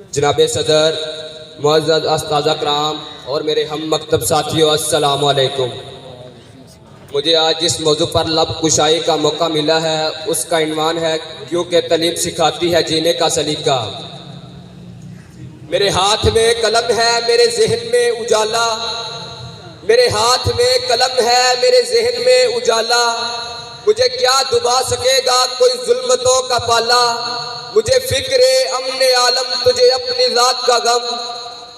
जनाब सदर, मुअज़्ज़ज़ उस्ताज़ कराम और मेरे हम मकतब साथियों, अस्सलामु अलैकुम। मुझे आज जिस मौजू पर लब कुशाई का मौका मिला है उसका इन्वान है क्योंकि तालीम सिखाती है जीने का सलीका। मेरे हाथ में कलम है, मेरे जहन में उजाला, मेरे हाथ में कलम है, मेरे जहन में उजाला। मुझे क्या डुबा सकेगा कोई जुल्मतों का पाला। मुझे फिक्रे अमने आलम, तुझे अपनी जात का गम।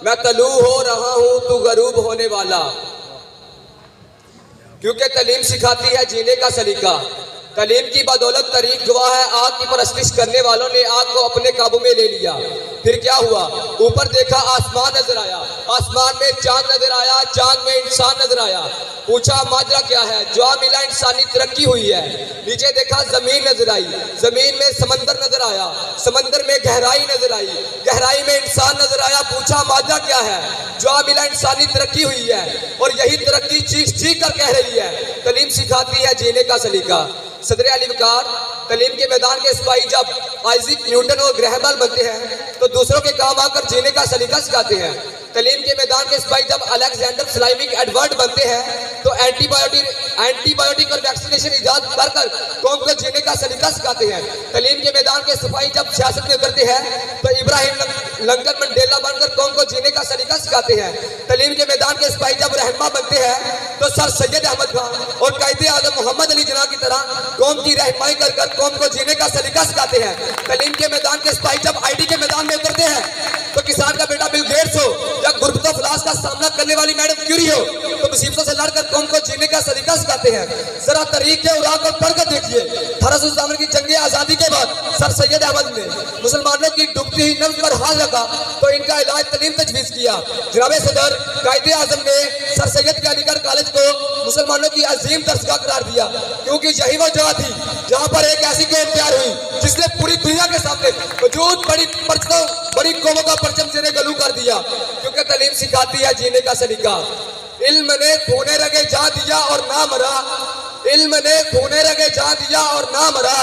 मैं तलू हो रहा हूँ, तू गरूब होने वाला। क्योंकि तालीम सिखाती है जीने का सलीका। तालीम की बदौलत तरीक गवाह है, आग की परस्तिश करने वालों ने आग को अपने काबू में ले लिया। फिर क्या हुआ? ऊपर देखा आसमान नजर आया, आसमान में चांद नजर आया, चांद में इंसान नजर आया। पूछा माजरा क्या है? जवाब मिला इंसानी तरक्की हुई है। नीचे देखा जमीन नजर आई, जमीन में समंदर नजर आया, समंदर में गहराई नजर आई, गहराई में इंसान नजर आया। पूछा माजरा क्या है? जवाब मिला इंसानी तरक्की हुई है और यही तरक्की चीख चीख कर कह रही है। तालीम सिखाती है जीने का सलीका। सदर अली वकार, तालीम के मैदान के सिपाही जब आइजैक न्यूटन और ग्रैहम बेल बनते हैं तो दूसरों के काम आकर जीने का सलीका सिखाते हैं। तालीम के मैदान के सिपाही जब अलेक्जेंडर फ्लाइमिंग एडवर्ड बनते हैं तो एंटीबायोटिक और वैक्सीनेशन इजाद कर कौम को जीने का सलीका सिखाते हैं। तालीम के मैदान के सिपाही जब सियासत में करते हैं तो इब्राहिम लिंकन मंडेला बनकर कौम को जीने का सलीका सिखाते हैं। तालीम के मैदान के सिपाही जब रहनुमा बनते हैं तो सर सैयद अहमद खान और कायदे आजम मोहम्मद अली जिन्ना की तरह कौम की रहनुमाई कर कौम को जीने का सलीका सिखाते हैं। तालीम के मैदान के सिपाही जब आईटी के मैदान में उतरते हैं तो किसान का बेटा बिल गेट्स हो या गुर्बत फलास का सामना करने वाली मैडम क्यूरी हो तो मुसीबतों से लड़कर कौम को जीने का सलीका सिखाते हैं। जरा तरीके उराक और पढ़कर देखिए। 1857 की जंग आजादी के बाद सर सैयद अहमद ने मुसलमानों की डूबती हुई नब्ज पर हाथ रखा तो इनका इलाज तालीम तजवीज किया। जनाब सदर, कायदे आजम ने सर सैयद के अलीगढ़ कॉलेज को मुसलमानों की अजीम दरसगाह करार दिया क्योंकि यही वो जगह थी जहां पर एक ऐसी कौम तैयार हुई जिसने पूरी दुनिया के सामने वजूद बड़ी कौमों का परचम सिरे गलू कर दिया। क्योंकि तालीम सिखाती है जीने का सलीका। इल्म ने खूने रगे जा दिया और ना मरा, इल्म ने खूने रगे जा दिया और ना मरा,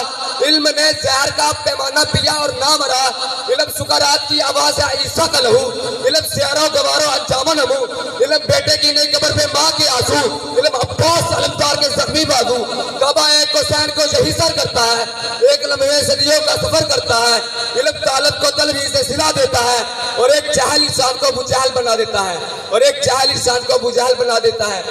इल्म ने जहर का पैमाना पिया और ना मरा। इल्म सुकरात की आवाज है ईसा का लहू, इल्म सियारो गवारो अंजामन हमू, इल्म बेटे की नई कब्र पे माँ के आंसू, इल्म अब्बास अलमदार के जख्मी बाजू। कबाए हुसैन को यही सर करता है, एक लम्हे सदियों का सफर करता है। इल्म तालब को तलबी से सिला देता है और एक जाहिल इंसान को बुजहाल बना देता है, और एक जाहिल इंसान को बुजहाल बना देता है।